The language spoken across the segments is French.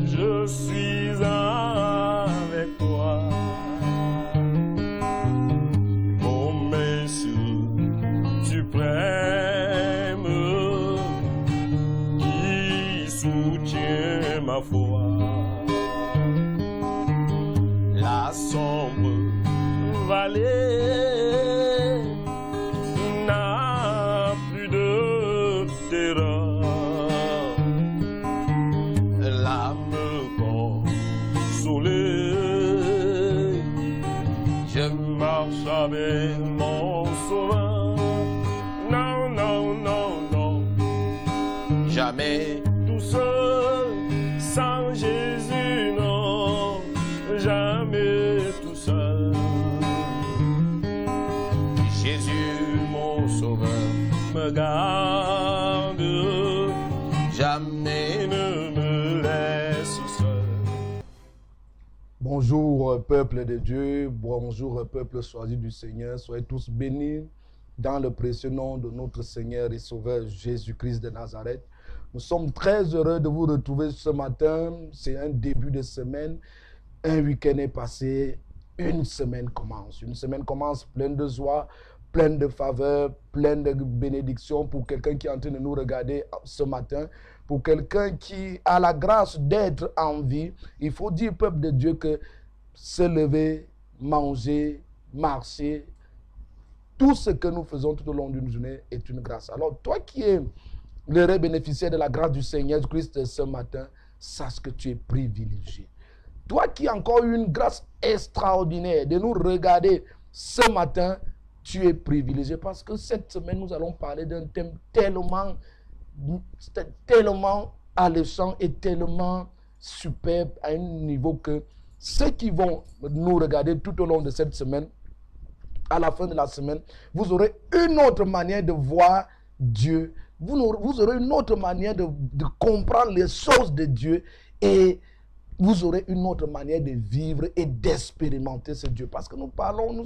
je suis avec toi. Ô Messie suprême, qui soutient ma foi. La sombre vallée n'a plus de terreur. L'âme consolée, je marche avec mon sauveur. Non, non, non, non, jamais tout seul, sans Jésus, non, jamais tout seul. Jésus, mon sauveur, me garde, jamais ne me laisse seul. Bonjour peuple de Dieu, bonjour peuple choisi du Seigneur, soyez tous bénis dans le précieux nom de notre Seigneur et Sauveur Jésus-Christ de Nazareth. Nous sommes très heureux de vous retrouver ce matin, c'est un début de semaine, un week-end est passé, une semaine commence pleine de joie, pleine de faveur, pleine de bénédictions pour quelqu'un qui est en train de nous regarder ce matin. Pour quelqu'un qui a la grâce d'être en vie, il faut dire, peuple de Dieu, que se lever, manger, marcher, tout ce que nous faisons tout au long d'une journée est une grâce. Alors, toi qui es l'heureux bénéficiaire de la grâce du Seigneur Christ ce matin, sache que tu es privilégié. Toi qui as encore eu une grâce extraordinaire de nous regarder ce matin, tu es privilégié parce que cette semaine, nous allons parler d'un thème tellement alléchant et tellement superbe à un niveau que ceux qui vont nous regarder tout au long de cette semaine, à la fin de la semaine, vous aurez une autre manière de voir Dieu. Vous aurez une autre manière de comprendre les choses de Dieu et vous aurez une autre manière de vivre et d'expérimenter ce Dieu. Parce que nous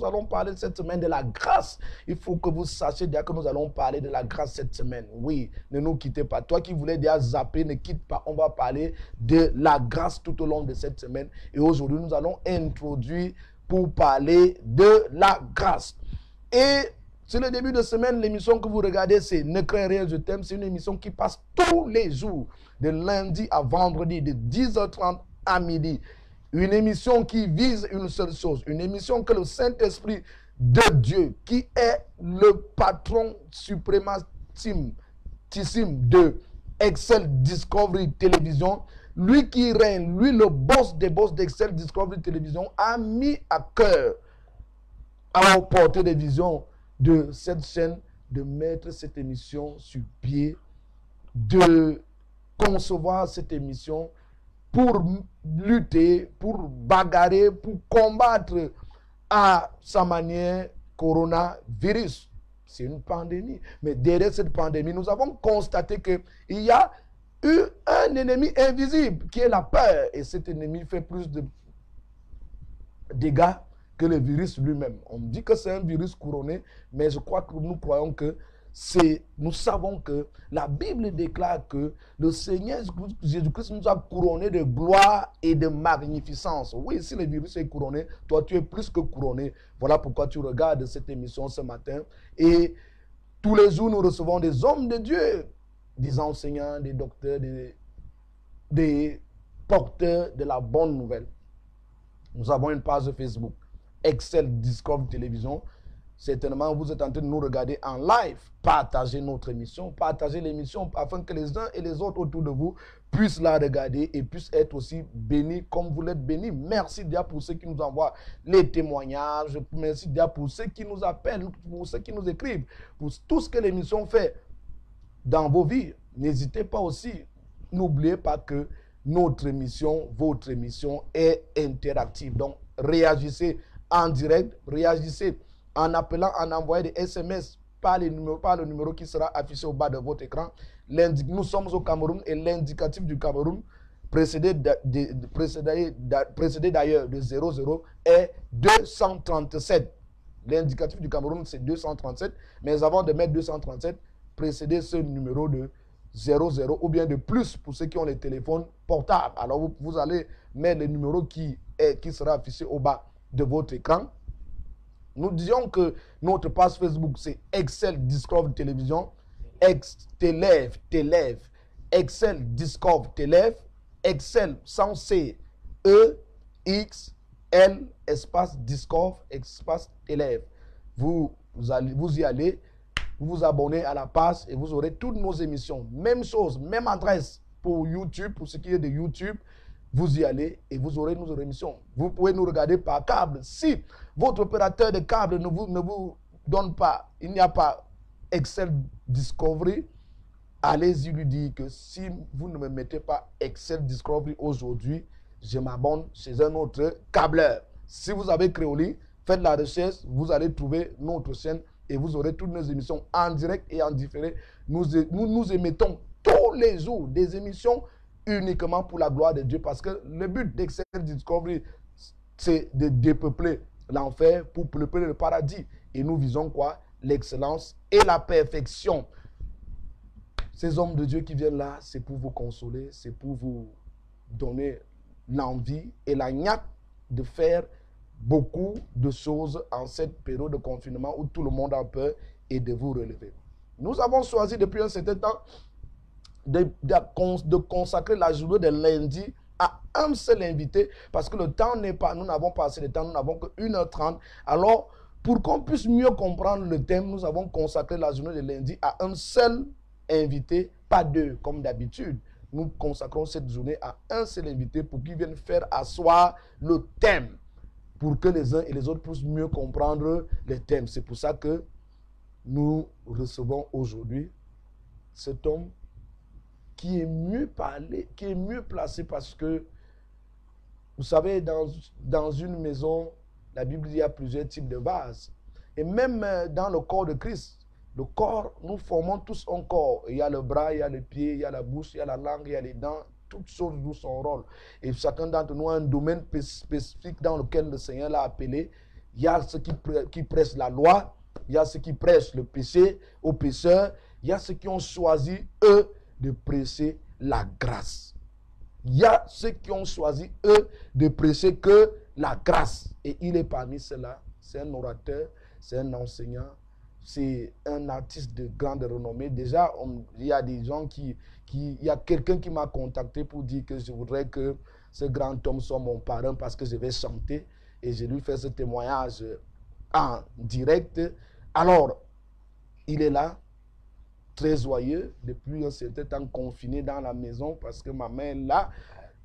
allons parler cette semaine de la grâce. Il faut que vous sachiez déjà que nous allons parler de la grâce cette semaine. Oui, ne nous quittez pas. Toi qui voulais déjà zapper, ne quitte pas. On va parler de la grâce tout au long de cette semaine. Et aujourd'hui, nous allons introduire pour parler de la grâce. Et c'est le début de semaine, l'émission que vous regardez, c'est Ne crains rien, je t'aime. C'est une émission qui passe tous les jours, de lundi à vendredi, de 10h30 à midi. Une émission qui vise une seule chose. Une émission que le Saint-Esprit de Dieu, qui est le patron suprématissime de Excel Discovery Télévision, lui qui règne, lui le boss des boss d'Excel Discovery Télévision, a mis à cœur, à la portée de vision de cette chaîne, de mettre cette émission sur pied, de concevoir cette émission pour lutter, pour bagarrer, pour combattre à sa manière coronavirus. C'est une pandémie. Mais derrière cette pandémie, nous avons constaté qu'il y a eu un ennemi invisible qui est la peur. Et cet ennemi fait plus de dégâts que le virus lui-même. On dit que c'est un virus couronné, mais je crois que nous croyons que nous savons que la Bible déclare que le Seigneur Jésus-Christ nous a couronné de gloire et de magnificence. Oui, si le virus est couronné, toi tu es plus que couronné. Voilà pourquoi tu regardes cette émission ce matin. Et tous les jours, nous recevons des hommes de Dieu, des enseignants, des docteurs, des porteurs de la bonne nouvelle. Nous avons une page Facebook, Excel Discovery Télévision. Certainement, vous êtes en train de nous regarder en live. Partagez notre émission, partagez l'émission afin que les uns et les autres autour de vous puissent la regarder et puissent être aussi bénis comme vous l'êtes bénis. Merci déjà pour ceux qui nous envoient les témoignages. Merci déjà pour ceux qui nous appellent, pour ceux qui nous écrivent, pour tout ce que l'émission fait dans vos vies. N'hésitez pas aussi, n'oubliez pas que notre émission, votre émission est interactive. Donc, réagissez en direct, réagissez en appelant, en envoyant des SMS par le numéro qui sera affiché au bas de votre écran. Nous sommes au Cameroun et l'indicatif du Cameroun, précédé d'ailleurs de 00, est 237. L'indicatif du Cameroun, c'est 237. Mais avant de mettre 237, précédez ce numéro de 00 ou bien de plus pour ceux qui ont les téléphones portables. Alors vous allez mettre le numéro qui sera affiché au bas de votre écran. Nous disions que notre page Facebook, c'est Excel Discover Télévision. T'élève, Excel Discover T'élève. Excel sans C, E, X, L, espace Discover, espace T'élève. Vous y allez, vous vous abonnez à la page et vous aurez toutes nos émissions. Même chose, même adresse pour YouTube, pour ce qui est de YouTube. Vous y allez et vous aurez nos émissions. Vous pouvez nous regarder par câble. Si votre opérateur de câble ne vous donne pas, il n'y a pas Excel Discovery, allez-y lui dire que si vous ne me mettez pas Excel Discovery aujourd'hui, je m'abonne chez un autre câbleur. Si vous avez Créoli, faites la recherche, vous allez trouver notre chaîne et vous aurez toutes nos émissions en direct et en différé. Nous émettons tous les jours des émissions uniquement pour la gloire de Dieu parce que le but d'Excel Discovery, c'est de dépeupler l'enfer pour peupler le paradis. Et nous visons quoi? L'excellence et la perfection. Ces hommes de Dieu qui viennent là, c'est pour vous consoler, c'est pour vous donner l'envie et la niaque de faire beaucoup de choses en cette période de confinement où tout le monde a peur et de vous relever. Nous avons choisi depuis un certain temps de consacrer la journée de lundi à un seul invité parce que le temps n'est pas, nous n'avons pas assez de temps, nous n'avons que 1h30. Alors, pour qu'on puisse mieux comprendre le thème, nous avons consacré la journée de lundi à un seul invité, pas deux comme d'habitude. Nous consacrons cette journée à un seul invité pour qu'il vienne faire asseoir le thème, pour que les uns et les autres puissent mieux comprendre le thème. C'est pour ça que nous recevons aujourd'hui cet homme qui est mieux parlé, qui est mieux placé parce que, vous savez, dans une maison, la Bible dit qu'il y a plusieurs types de vases. Et même dans le corps de Christ, le corps, nous formons tous un corps. Il y a le bras, il y a les pieds, il y a la bouche, il y a la langue, il y a les dents. Toutes choses jouent son rôle. Et chacun d'entre nous a un domaine spécifique dans lequel le Seigneur l'a appelé. Il y a ceux qui prêchent la loi, il y a ceux qui prêchent le péché aux pécheurs, il y a ceux qui ont choisi, eux, de prêcher la grâce. Il y a ceux qui ont choisi, eux, de prêcher que la grâce. Et il est parmi ceux-là. C'est un orateur, c'est un enseignant, c'est un artiste de grande renommée. Déjà, il y a des gens il y a quelqu'un qui m'a contacté pour dire que je voudrais que ce grand homme soit mon parrain parce que je vais chanter. Et je lui fais ce témoignage en direct. Alors, il est là, très joyeux, depuis un certain temps confiné dans la maison parce que ma mère est là.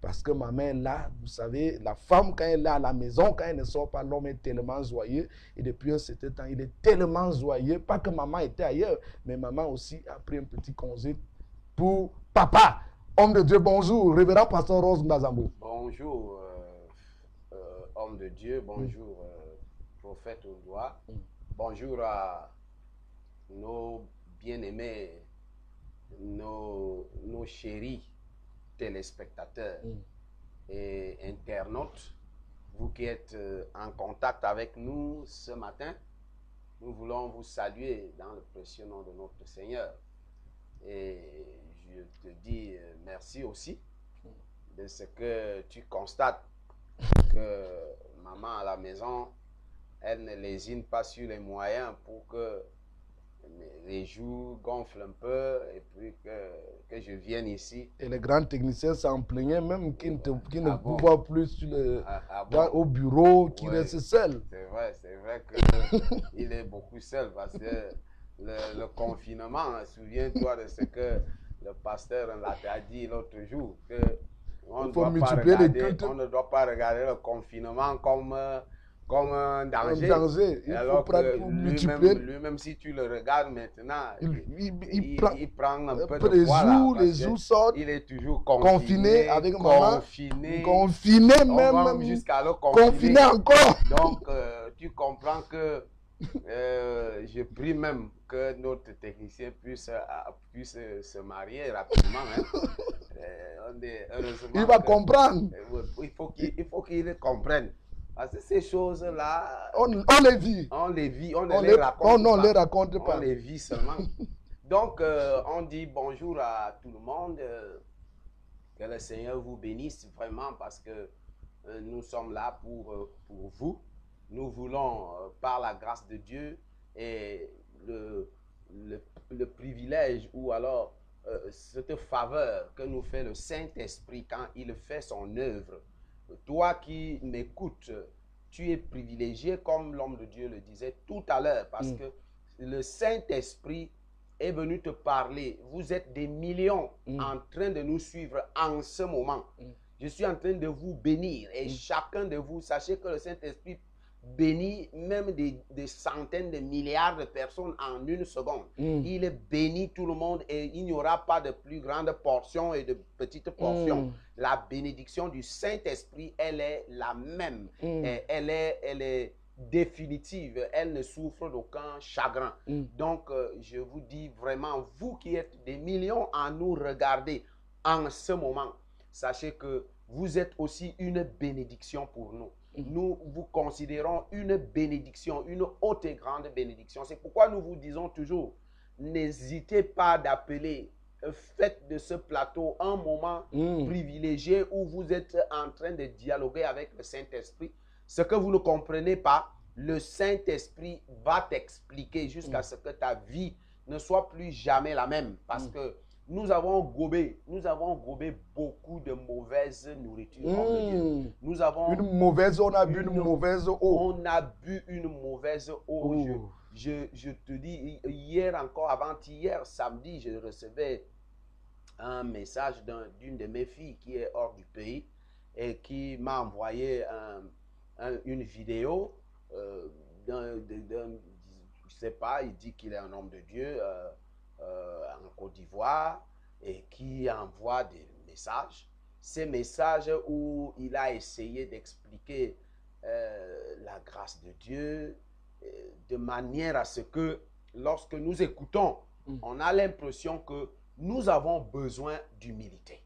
Parce que ma mère est là, vous savez, la femme quand elle est à la maison, quand elle ne sort pas, l'homme est tellement joyeux. Et depuis un certain temps, il est tellement joyeux. Pas que maman était ailleurs, mais maman aussi a pris un petit congé pour papa. Homme de Dieu, bonjour. Révérend Pasteur Rose Mbazambo. Bonjour, homme de Dieu. Bonjour, prophète Odoa. Bonjour à nos bien-aimés, nos chéris téléspectateurs et internautes, vous qui êtes en contact avec nous ce matin, nous voulons vous saluer dans le précieux nom de notre Seigneur. Et je te dis merci aussi de ce que tu constates que maman à la maison, elle ne lésine pas sur les moyens pour que les joues gonflent un peu et puis que je vienne ici. Et les grands techniciens s'en plaignaient même qu'ils ne vous voient plus sur au bureau, qu'ils restent seuls. C'est vrai qu'il est beaucoup seul parce que le confinement, souviens-toi de ce que le pasteur a dit l'autre jour, que on ne doit pas regarder le confinement comme un danger. Alors que lui-même, si tu le regardes maintenant, il prend un peu de poids. Les jours sortent. Il est toujours confiné avec maman. Confiné même. Jusqu'à le confiné encore. Donc, tu comprends que je prie même que notre technicien puisse se marier rapidement. Il va comprendre. Il faut qu'il comprenne. Parce que ces choses-là, on les vit. On les vit, on ne les raconte pas. On les raconte pas. On les vit seulement. Donc, on dit bonjour à tout le monde. Que le Seigneur vous bénisse vraiment parce que nous sommes là pour vous. Nous voulons, par la grâce de Dieu et le privilège ou alors cette faveur que nous fait le Saint-Esprit quand il fait son œuvre. Toi qui m'écoutes, tu es privilégié comme l'homme de Dieu le disait tout à l'heure parce que le Saint-Esprit est venu te parler. Vous êtes des millions en train de nous suivre en ce moment. Je suis en train de vous bénir et chacun de vous, sachez que le Saint-Esprit bénit même des centaines de milliards de personnes en une seconde. Il bénit tout le monde et il n'y aura pas de plus grande portion et de petite portion. La bénédiction du Saint-Esprit, elle est la même. Et elle est définitive. Elle ne souffre d'aucun chagrin. Donc, je vous dis vraiment, vous qui êtes des millions à nous regarder en ce moment, sachez que vous êtes aussi une bénédiction pour nous. Nous vous considérons une bénédiction, une haute et grande bénédiction. C'est pourquoi nous vous disons toujours, n'hésitez pas d'appeler. Faites de ce plateau un moment privilégié où vous êtes en train de dialoguer avec le Saint-Esprit. Ce que vous ne comprenez pas, le Saint-Esprit va t'expliquer jusqu'à ce que ta vie ne soit plus jamais la même. Parce que nous avons gobé beaucoup de mauvaise nourriture. Nous avons on a bu une mauvaise eau. On a bu une mauvaise eau. Je te dis, hier encore, avant-hier, samedi, je recevais un message d'une de mes filles qui est hors du pays et qui m'a envoyé une vidéo je sais pas, il dit qu'il est un homme de Dieu en Côte d'Ivoire et qui envoie des messages. Ces messages où il a essayé d'expliquer la grâce de Dieu de manière à ce que lorsque nous écoutons, on a l'impression que nous avons besoin d'humilité.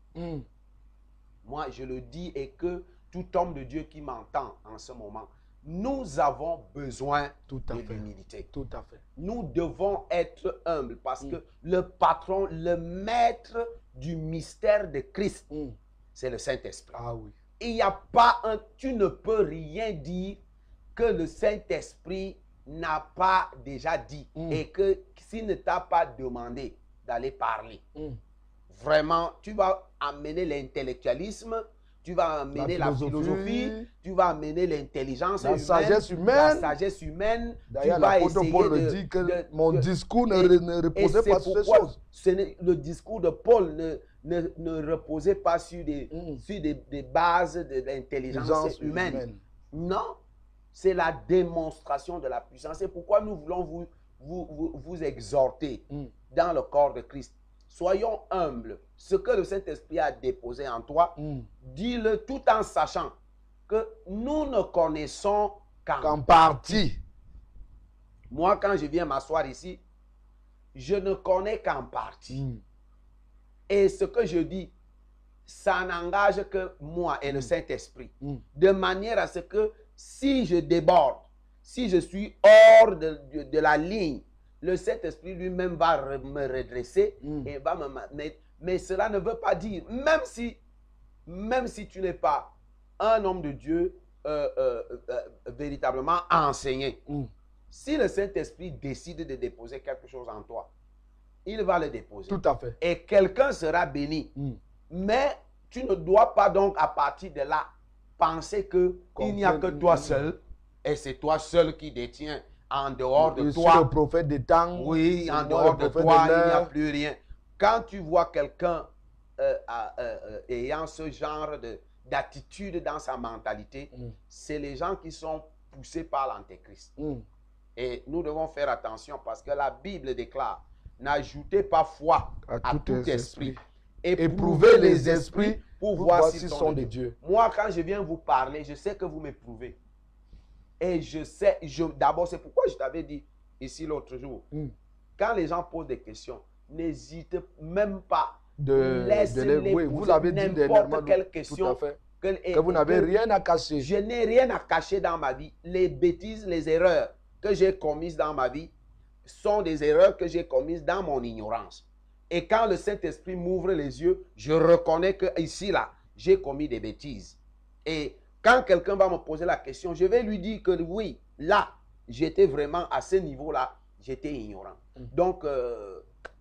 Moi, je le dis et que tout homme de Dieu qui m'entend en ce moment, nous avons besoin de l'humilité. Tout à fait. Nous devons être humbles parce que le patron, le maître du mystère de Christ, c'est le Saint-Esprit. Ah oui. Il n'y a pas tu ne peux rien dire que le Saint-Esprit n'a pas déjà dit et que s'il ne t'a pas demandé d'aller parler. Vraiment, tu vas amener l'intellectualisme, tu vas amener la philosophie, tu vas amener l'intelligence humaine, la sagesse humaine. D'ailleurs, l'apôtre Paul le dit que mon discours ne reposait pas sur ces choses. Le discours de Paul ne reposait pas sur des bases de l'intelligence humaine. Non, c'est la démonstration de la puissance. C'est pourquoi nous voulons vous exhorter dans le corps de Christ. Soyons humbles. Ce que le Saint-Esprit a déposé en toi, dis-le tout en sachant que nous ne connaissons qu'en partie. Moi, quand je viens m'asseoir ici, je ne connais qu'en partie. Et ce que je dis, ça n'engage que moi et le Saint-Esprit. De manière à ce que si je déborde, si je suis hors de la ligne, le Saint-Esprit lui-même va me redresser et va me mettre. Mais cela ne veut pas dire, même si tu n'es pas un homme de Dieu véritablement enseigné, si le Saint-Esprit décide de déposer quelque chose en toi, il va le déposer. Tout à fait. Et quelqu'un sera béni. Mais tu ne dois pas donc à partir de là penser qu'il n'y a que toi seul et c'est toi seul qui détiens. En dehors de toi, le prophète des temps, oui, en dehors de toi, il n'y a plus rien. Quand tu vois quelqu'un ayant ce genre d'attitude dans sa mentalité, c'est les gens qui sont poussés par l'antéchrist. Et nous devons faire attention parce que la Bible déclare, n'ajoutez pas foi à tout esprit. Éprouvez les esprits pour voir s'ils sont de Dieu. Moi, quand je viens vous parler, je sais que vous m'éprouvez. Et je sais, d'abord, c'est pourquoi je t'avais dit ici l'autre jour, quand les gens posent des questions, n'hésite même pas laissez-les poser vous l'avez dit n'importe quelle question. Que vous n'avez rien à cacher. Je n'ai rien à cacher dans ma vie. Les bêtises, les erreurs que j'ai commises dans ma vie, sont des erreurs que j'ai commises dans mon ignorance. Et quand le Saint-Esprit m'ouvre les yeux, je reconnais que ici, là, j'ai commis des bêtises. Et quand quelqu'un va me poser la question, je vais lui dire que oui, là, j'étais vraiment à ce niveau-là, j'étais ignorant. Donc,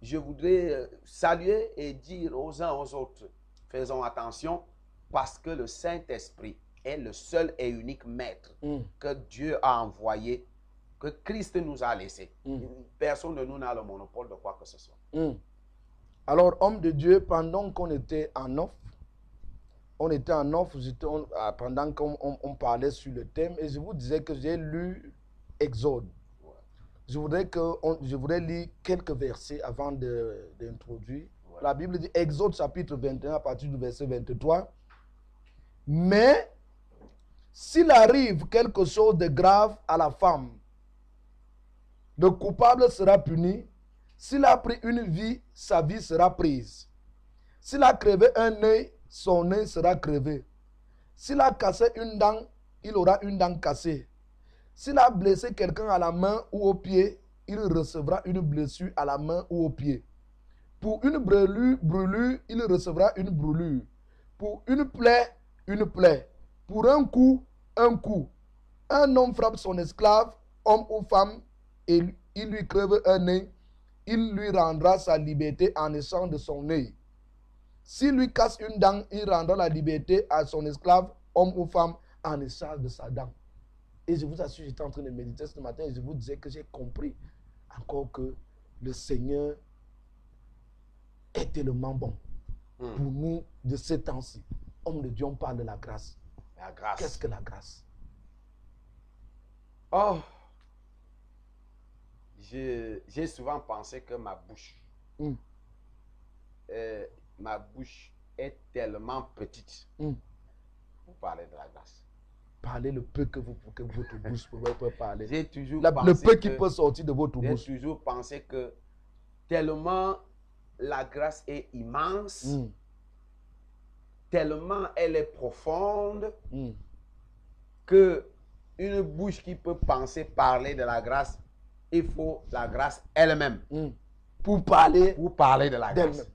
je voudrais saluer et dire aux uns aux autres, faisons attention, parce que le Saint-Esprit est le seul et unique maître que Dieu a envoyé, que Christ nous a laissé. Personne de nous n'a le monopole de quoi que ce soit. Alors, homme de Dieu, pendant qu'on était en offre, pendant qu'on parlait sur le thème, et je vous disais que j'ai lu Exode. Ouais. Je voudrais lire quelques versets avant d'introduire. Ouais. La Bible dit, Exode chapitre 21 à partir du verset 23. Mais, s'il arrive quelque chose de grave à la femme, le coupable sera puni. S'il a pris une vie, sa vie sera prise. S'il a crevé un œil, son œil sera crevé. S'il a cassé une dent, il aura une dent cassée. S'il a blessé quelqu'un à la main ou au pied, il recevra une blessure à la main ou au pied. Pour une brûlure, il recevra une brûlure. Pour une plaie, une plaie. Pour un coup, un coup. Un homme frappe son esclave, homme ou femme, et il lui crève un œil. Il lui rendra sa liberté en échange de son œil. S'il lui casse une dent, il rendra la liberté à son esclave, homme ou femme, en échange de sa dent. Et je vous assure, j'étais en train de méditer ce matin et je vous disais que j'ai compris encore que le Seigneur est tellement bon pour nous de ces temps-ci. Homme de Dieu, on parle de la grâce. La grâce. Qu'est-ce que la grâce? Oh! J'ai souvent pensé que ma bouche est tellement petite pour parler de la grâce. Parlez le peu que votre bouche peut parler. J'ai toujours Le pensé peu qui peut sortir de votre bouche. J'ai toujours pensé que tellement la grâce est immense, tellement elle est profonde, que une bouche qui peut penser parler de la grâce, il faut la grâce elle-même pour parler de la grâce. d'elle-même.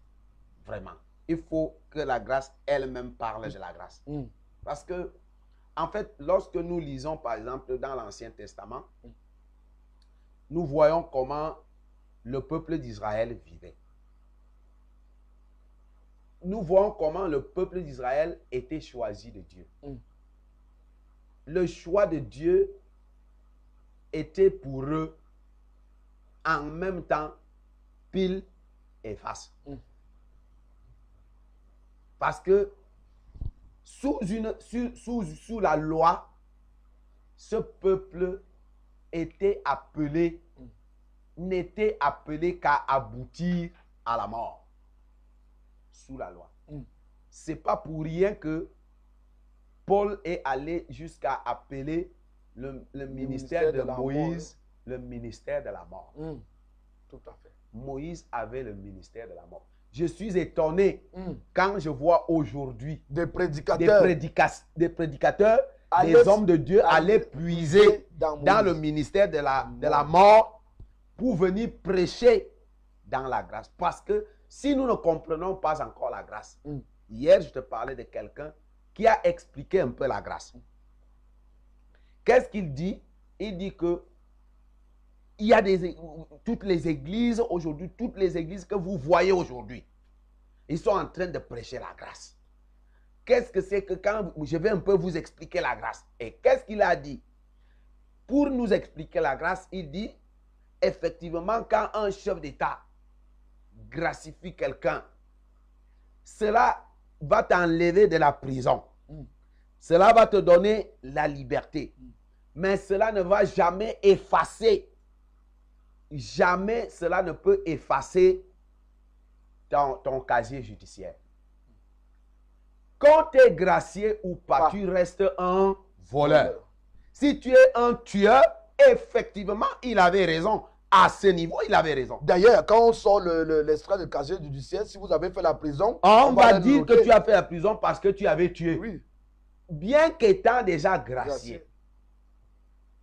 Vraiment. Il faut que la grâce elle-même parle de la grâce. Parce que, en fait, lorsque nous lisons, par exemple, dans l'Ancien Testament, nous voyons comment le peuple d'Israël vivait. Nous voyons comment le peuple d'Israël était choisi de Dieu. Le choix de Dieu était pour eux en même temps pile et face. Parce que sous la loi, ce peuple était appelé, n'était appelé qu'à aboutir à la mort. Sous la loi. C'est pas pour rien que Paul est allé jusqu'à appeler le ministère de Moïse le ministère de la mort. Tout à fait. Moïse avait le ministère de la mort. Je suis étonné quand je vois aujourd'hui des prédicateurs, des hommes de Dieu aller puiser dans le ministère de la mort pour venir prêcher dans la grâce. Parce que si nous ne comprenons pas encore la grâce, hier je te parlais de quelqu'un qui a expliqué un peu la grâce. Qu'est-ce qu'il dit? Il dit que il y a toutes les églises aujourd'hui, toutes les églises que vous voyez aujourd'hui, ils sont en train de prêcher la grâce. Qu'est-ce que c'est que quand je vais un peu vous expliquer la grâce? Et qu'est-ce qu'il a dit? Pour nous expliquer la grâce, il dit, effectivement, quand un chef d'État gracifie quelqu'un, cela va t'enlever de la prison. Cela va te donner la liberté. Mais cela ne va jamais effacer. Jamais cela ne peut effacer ton casier judiciaire. Quand tu es gracié ou pas, tu restes un voleur. Si tu es un tueur, effectivement, il avait raison. À ce niveau, il avait raison. D'ailleurs, quand on sort l'extrait de casier judiciaire, si vous avez fait la prison, on va dire que tu as fait la prison parce que tu avais tué. Oui. Bien qu'étant déjà gracié.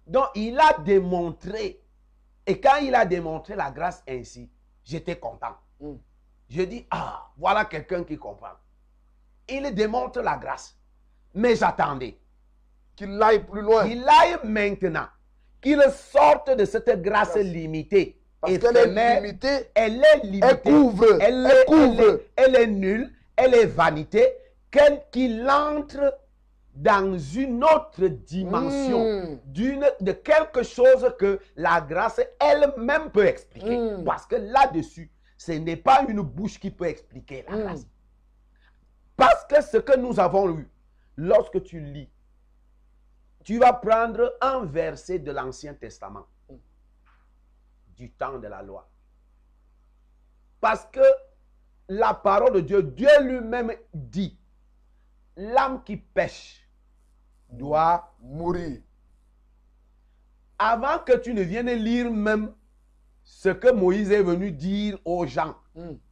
Donc, il a démontré Et quand il a démontré la grâce ainsi, j'étais content. Je dis, ah, voilà quelqu'un qui comprend. Il démontre la grâce. Mais j'attendais. Qu'il aille plus loin. Qu'il aille maintenant. Qu'il sorte de cette grâce limitée. Parce qu'elle est limitée. Elle est limitée. Elle couvre. Elle est nulle. Elle est vanité. Qu'il entre dans une autre dimension. De quelque chose que la grâce elle-même peut expliquer. Parce que là-dessus, ce n'est pas une bouche qui peut expliquer la grâce. Parce que ce que nous avons eu, lorsque tu lis, tu vas prendre un verset de l'Ancien Testament, du temps de la loi. Parce que la parole de Dieu, Dieu lui-même dit, l'âme qui pêche doit mourir. Avant que tu ne viennes lire même ce que Moïse est venu dire aux gens,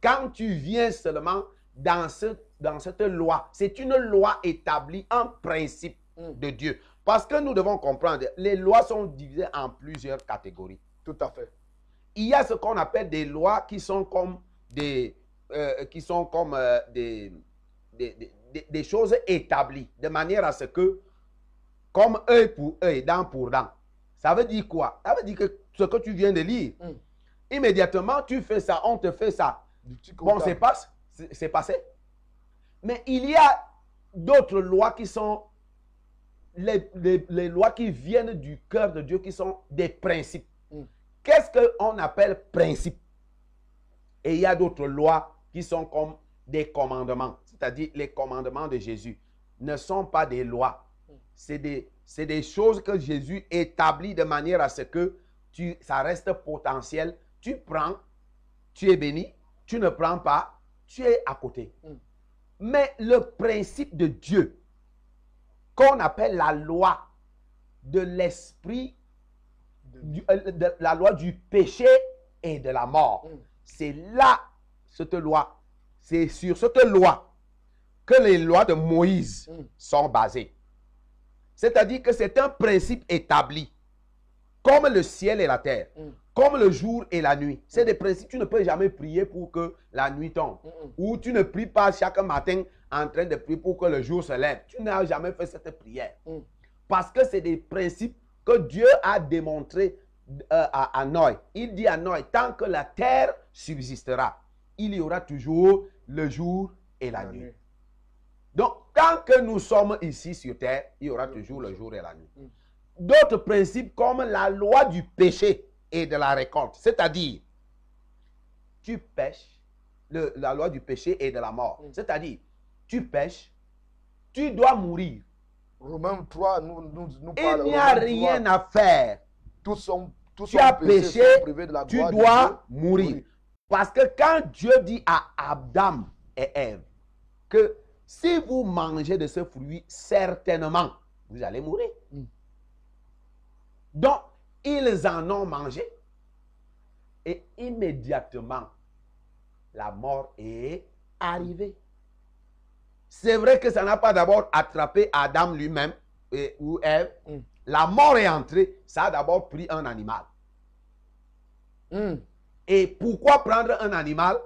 quand tu viens seulement dans cette loi, c'est une loi établie, un principe de Dieu. Parce que nous devons comprendre, les lois sont divisées en plusieurs catégories. Tout à fait. Il y a ce qu'on appelle des lois qui sont comme des choses établies, de manière à ce que, comme œil pour œil, dent pour dent. Ça veut dire quoi? Ça veut dire que ce que tu viens de lire, immédiatement tu fais ça, on te fait ça. Bon, c'est passé. Mais il y a d'autres lois qui sont les lois qui viennent du cœur de Dieu, qui sont des principes. Qu'est-ce qu'on appelle principe? Et il y a d'autres lois qui sont comme des commandements. C'est-à-dire les commandements de Jésus ne sont pas des lois. C'est des choses que Jésus établit de manière à ce que ça reste potentiel. Tu prends, tu es béni. Tu ne prends pas, tu es à côté. Mais le principe de Dieu, qu'on appelle la loi de l'esprit, la loi du péché et de la mort, c'est là, cette loi, c'est sur cette loi que les lois de Moïse sont basées. C'est-à-dire que c'est un principe établi, comme le ciel et la terre, comme le jour et la nuit. C'est des principes. Tu ne peux jamais prier pour que la nuit tombe. Ou tu ne pries pas chaque matin en train de prier pour que le jour se lève. Tu n'as jamais fait cette prière. Parce que c'est des principes que Dieu a démontrés à Noé. Il dit à Noé, tant que la terre subsistera, il y aura toujours le jour et la nuit. Donc, tant que nous sommes ici sur terre, il y aura toujours le jour et la nuit. D'autres principes comme la loi du péché et de la récolte. C'est-à-dire, tu pêches, la loi du péché et de la mort. C'est-à-dire, tu pêches, tu dois mourir. Romains 3 nous parle. Il n'y a rien à faire. Tu as péché, tu dois mourir. Parce que quand Dieu dit à Adam et Ève que si vous mangez de ce fruit, certainement, vous allez mourir. Donc, ils en ont mangé et immédiatement, la mort est arrivée. C'est vrai que ça n'a pas d'abord attrapé Adam lui-même ou Ève. La mort est entrée, ça a d'abord pris un animal. Et pourquoi prendre un animal?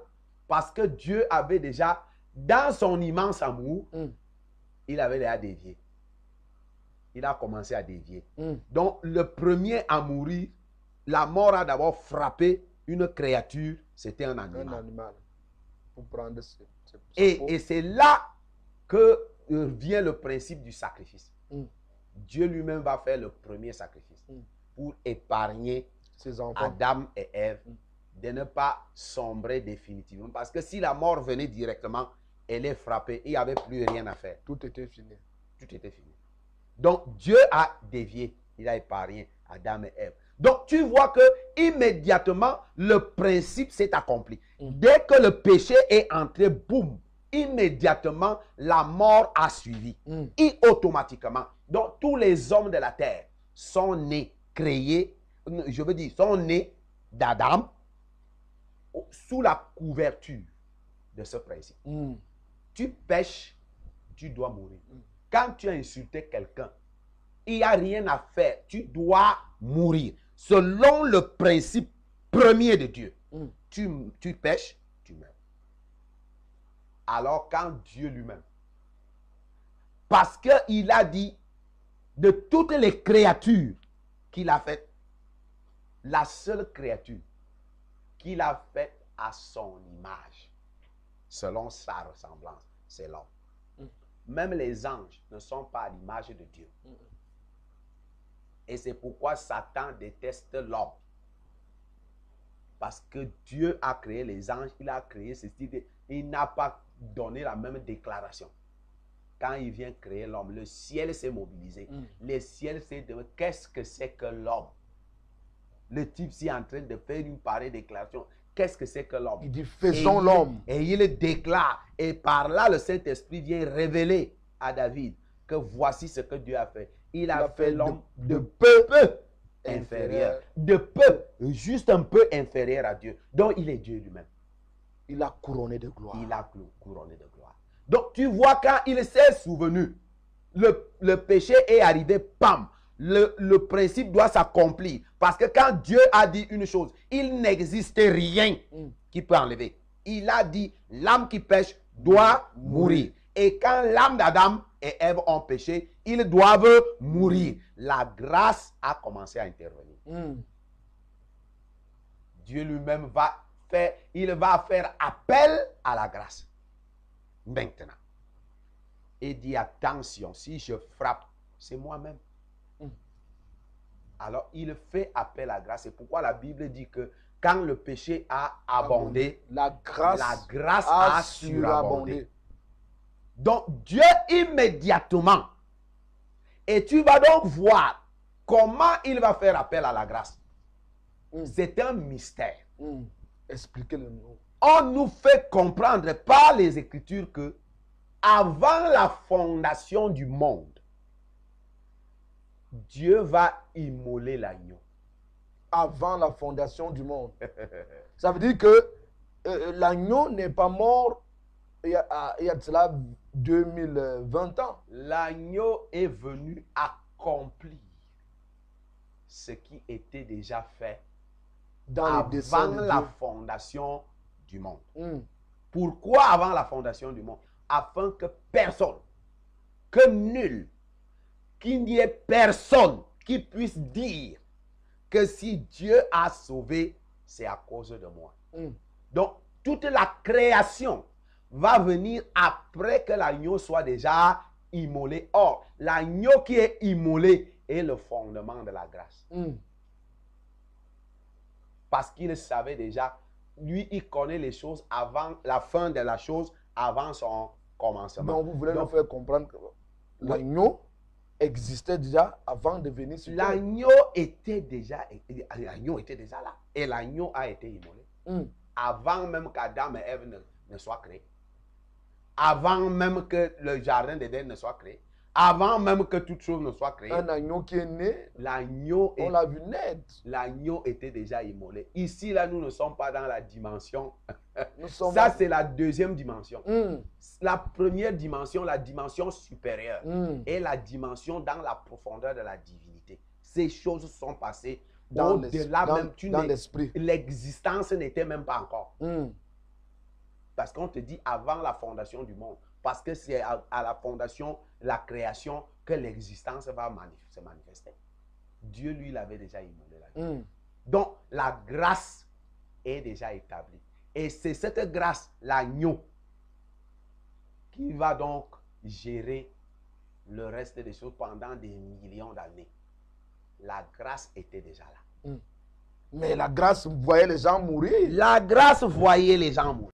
Parce que Dieu avait déjà, dans son immense amour, il avait déjà dévié. Il a commencé à dévier. Donc, le premier à mourir, la mort a d'abord frappé une créature, c'était un animal. Un animal. Pour prendre et c'est là que vient le principe du sacrifice. Dieu lui-même va faire le premier sacrifice pour épargner ses enfants, Adam et Ève, de ne pas sombrer définitivement. Parce que si la mort venait directement, elle est frappée, il n'y avait plus rien à faire. Tout était fini. Tout était fini. Donc, Dieu a dévié. Il a épargné Adam et Ève. Donc, tu vois que immédiatement, le principe s'est accompli. Dès que le péché est entré, boum, immédiatement, la mort a suivi. Et automatiquement. Donc, tous les hommes de la terre sont nés, créés, je veux dire, sont nés d'Adam sous la couverture de ce principe. Tu pêches, tu dois mourir. Quand tu as insulté quelqu'un, il n'y a rien à faire. Tu dois mourir. selon le principe premier de Dieu. Tu pèches, tu meurs. Alors quand Dieu lui-même, parce qu'il a dit, de toutes les créatures qu'il a faites, la seule créature qu'il a faite à son image, selon sa ressemblance, c'est l'homme. Même les anges ne sont pas à l'image de Dieu. Et c'est pourquoi Satan déteste l'homme. Parce que Dieu a créé les anges, il a créé ceci, il n'a pas donné la même déclaration. Quand il vient créer l'homme, le ciel s'est mobilisé. Le ciel s'est demandé, qu'est-ce que c'est que l'homme? Le type s'est en train de faire une pareille déclaration. Qu'est-ce que c'est que l'homme? Il dit, faisons l'homme. Et il déclare. Et par là, le Saint-Esprit vient révéler à David que voici ce que Dieu a fait. Il a fait l'homme de peu inférieur. De peu, juste un peu inférieur à Dieu. Donc, il est Dieu lui-même. Il a couronné de gloire. Il a couronné de gloire. Donc, tu vois, quand il s'est souvenu, le péché est arrivé, pam. Le principe doit s'accomplir. Parce que quand Dieu a dit une chose, il n'existe rien qui peut enlever. Il a dit, l'âme qui pêche doit mourir. Et quand l'âme d'Adam et Ève ont péché, ils doivent mourir. La grâce a commencé à intervenir. Dieu lui-même va faire appel à la grâce. Maintenant. Et dit, attention, si je frappe, c'est moi-même. Alors, il fait appel à la grâce. C'est pourquoi la Bible dit que quand le péché a abondé, la grâce a surabondé. Donc, Dieu immédiatement, et tu vas donc voir comment il va faire appel à la grâce. C'est un mystère. Expliquez-le-nous. On nous fait comprendre par les Écritures que avant la fondation du monde, Dieu va immoler l'agneau. Avant la fondation du monde. Ça veut dire que l'agneau n'est pas mort il y a de cela 2020 ans. L'agneau est venu accomplir ce qui était déjà fait avant la fondation du monde. Pourquoi avant la fondation du monde? Afin que personne, que nul, qu'il n'y ait personne qui puisse dire que si Dieu a sauvé, c'est à cause de moi. Donc, toute la création va venir après que l'agneau soit déjà immolé. Or, l'agneau qui est immolé est le fondement de la grâce. Parce qu'il savait déjà, lui, il connaît les choses avant la fin de la chose, avant son commencement. Donc, vous voulez nous faire comprendre que l'agneau existait déjà avant de venir sur terre. L'agneau était déjà là. Et l'agneau a été immolé. Avant même qu'Adam et Ève ne soient créés. Avant même que le jardin d'Éden ne soit créé. Avant même que toute chose ne soit créée. Un agneau qui est né, on l'a vu naître. L'agneau était déjà immolé. Ici, là, nous ne sommes pas dans la dimension. Ça, c'est la deuxième dimension. La première dimension, la dimension supérieure, est la dimension dans la profondeur de la divinité. Ces choses sont passées au-delà même. Dans l'esprit. L'existence n'était même pas encore. Parce qu'on te dit avant la fondation du monde. Parce que c'est à la fondation, la création, que l'existence va se manifester. Dieu, lui, l'avait déjà immolé. Donc, la grâce est déjà établie. Et c'est cette grâce, l'agneau, qui va donc gérer le reste des choses pendant des millions d'années. La grâce était déjà là. Mais la grâce voyait les gens mourir. La grâce voyait les gens mourir.